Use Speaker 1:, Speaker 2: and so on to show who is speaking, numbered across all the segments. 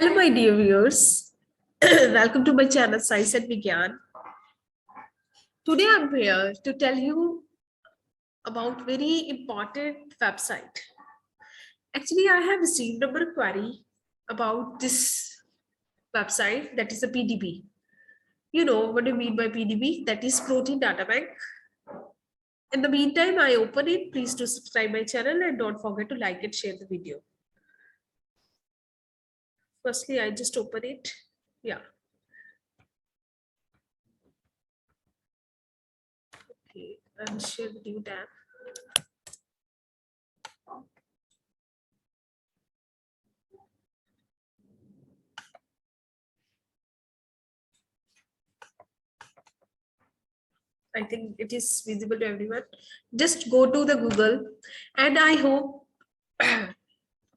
Speaker 1: Hello, my dear viewers. Welcome to my channel, Science and Vighyaan. Today, I'm here to tell you about very important website. Actually, I have received a query about this website, that is a PDB. You know what do you mean by PDB? That is Protein Data Bank. In the meantime, I open it. Please do subscribe my channel and don't forget to like and share the video. Firstly, I just open it. Yeah. Okay, and share the new tab. I think it is visible to everyone. Just go to the Google, and I hope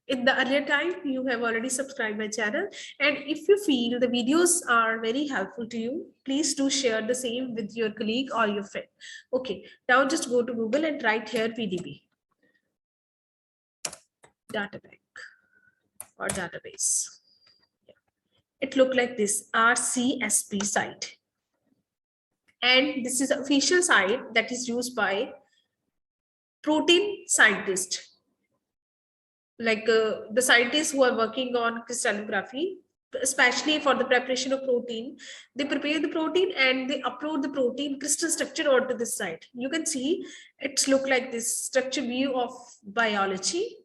Speaker 1: in the earlier time you have already subscribed my channel. And if you feel the videos are very helpful to you, please do share the same with your colleague or your friend. Okay, now just go to Google and write here PDB, data bank or database. It look like this RSCB site. And this is an official site that is used by protein scientists, like the scientists who are working on crystallography, especially for the preparation of protein. They prepare the protein and they upload the protein crystal structure onto this site. You can see it's look like this structure view of biology.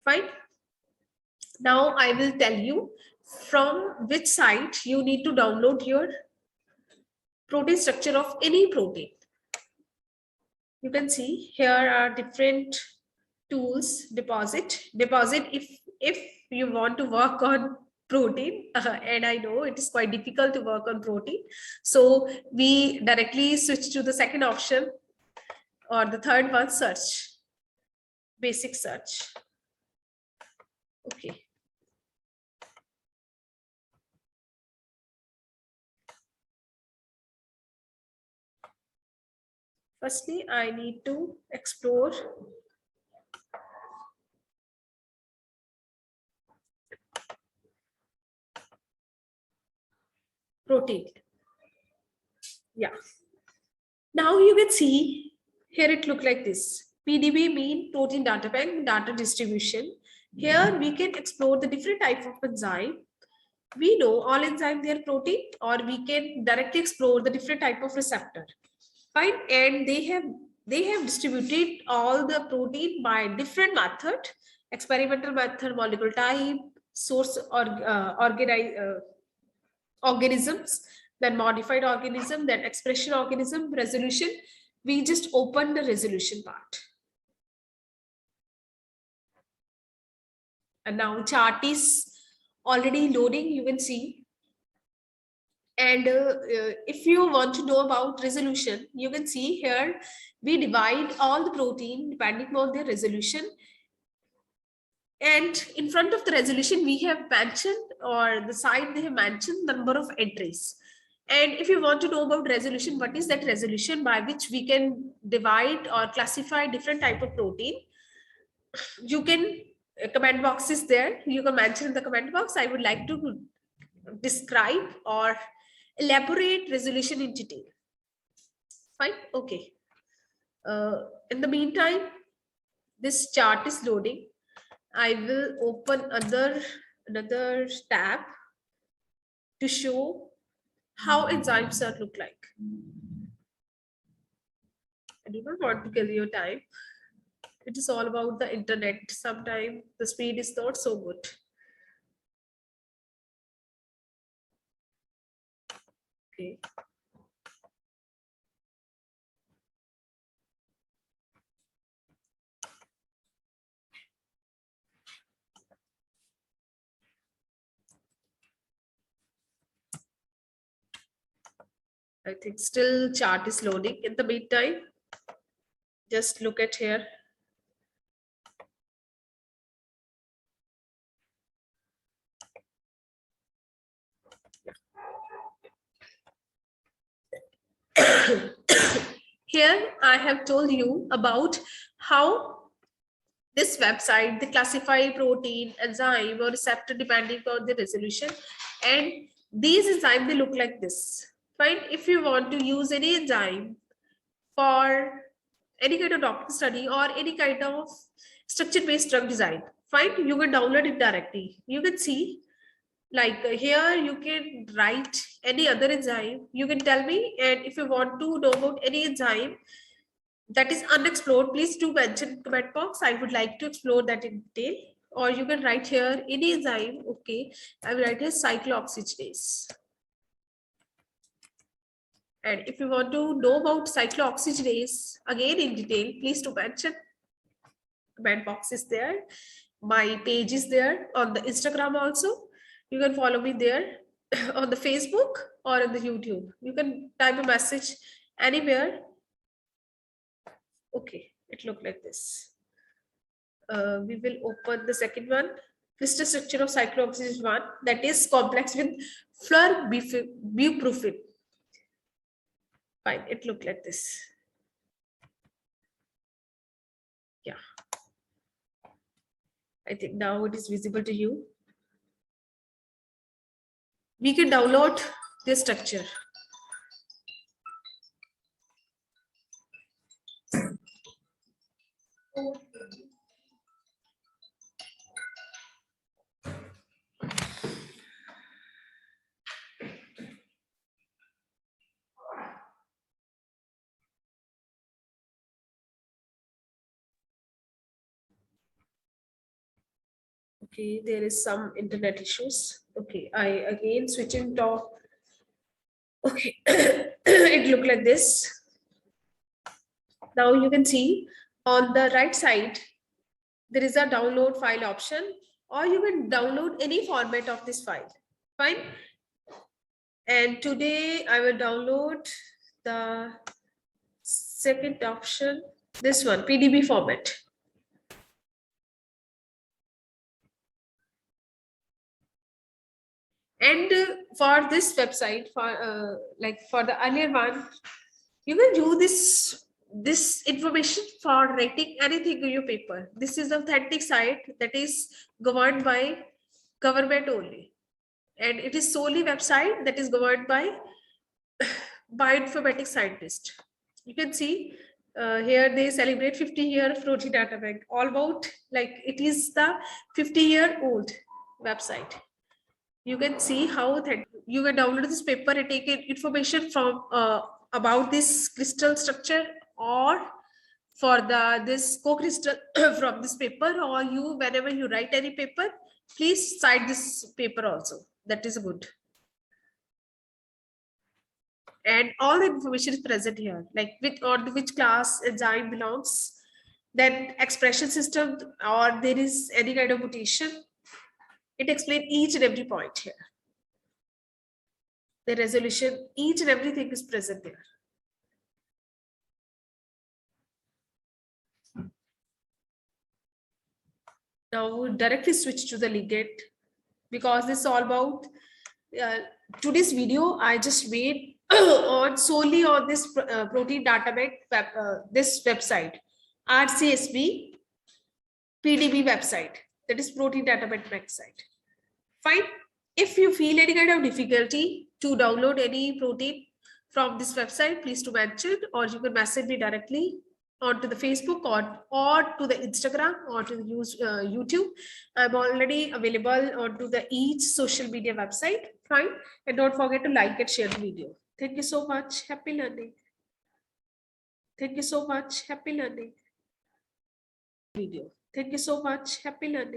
Speaker 1: Fine. Now I will tell you from which site you need to download your protein structure of any protein. You can see here are different tools. Deposit if you want to work on protein, and I know it is quite difficult to work on protein, so we directly switch to the second option, or the third one, search, basic search. Okay, firstly I need to explore protein. Yeah, now you can see here it look like this. PDB mean protein data bank, data distribution. Here we can explore the different type of enzyme. We know all enzymes they are protein, or we can directly explore the different type of receptor. Fine, and they have distributed all the protein by different method: experimental method, molecule type, source, or organisms, then modified organism, then expression organism, resolution. We just open the resolution part, and now chart is already loading, you can see. And if you want to know about resolution, you can see here we divide all the protein depending on their resolution, and in front of the resolution we have mentioned, or the side they have mentioned, number of entries. And if you want to know about resolution, what is that resolution by which we can divide or classify different type of protein, you can comment box is there, you can mention in the comment box, I would like to describe or elaborate resolution in detail. Fine. Okay, in the meantime this chart is loading. I will open another tab to show how enzymes are look like. I do not want to kill your time. It is all about the internet. Sometimes the speed is not so good. Okay. I think still chart is loading. In the meantime, just look at here. Here I have told you about how this website, they classify protein, enzyme, or receptor depending on the resolution. And these enzymes, they look like this. Fine. If you want to use any enzyme for any kind of doctor study or any kind of structure-based drug design, fine, you can download it directly. You can see, like here, you can write any other enzyme. You can tell me, and if you want to know about any enzyme that is unexplored, please do mention in comment box. I would like to explore that in detail. Or you can write here any enzyme. Okay, I will write here cyclooxygenase. And if you want to know about cyclooxygenase again in detail, please do mention. Comment box is there. My page is there on the Instagram also. You can follow me there on the Facebook or on the YouTube. You can type a message anywhere. Okay, it looked like this. We will open the second one. Crystal structure of cyclooxygenase 1, that is complex with fluorobuprofene. Fine, it looked like this. Yeah. I think now it is visible to you. We can download this structure. Okay, there is some internet issues. Okay, I again switching to. Okay, it looked like this. Now you can see on the right side, there is a download file option, or you can download any format of this file. Fine. And today I will download the second option, this one, PDB format. And for this website, for like for the earlier one, you can use this information for writing anything in your paper. This is an authentic site that is governed by government only, and it is solely website that is governed by bioinformatics scientists. You can see here they celebrate 50-year protein data bank. All about, like, it is the 50-year-old website. You can see how that you can download this paper and take information from about this crystal structure, or for this co-crystal from this paper, or you, whenever you write any paper, please cite this paper also. That is good. And all the information is present here, like which class enzyme belongs, then expression system, or there is any kind of mutation. It explains each and every point here. The resolution, each and everything is present there. Now we'll directly switch to the ligand, because this is all about today's video I just made on solely on this protein data bank this website, RSCB PDB website, that is protein data bank website. Fine. If you feel any kind of difficulty to download any protein from this website, please to mention, or you can message me directly onto the Facebook or to the Instagram or to the YouTube. I'm already available onto the each social media website. Fine. And don't forget to like and share the video. Thank you so much. Happy learning. Thank you so much. Happy learning. Video. Thank you so much. Happy learning.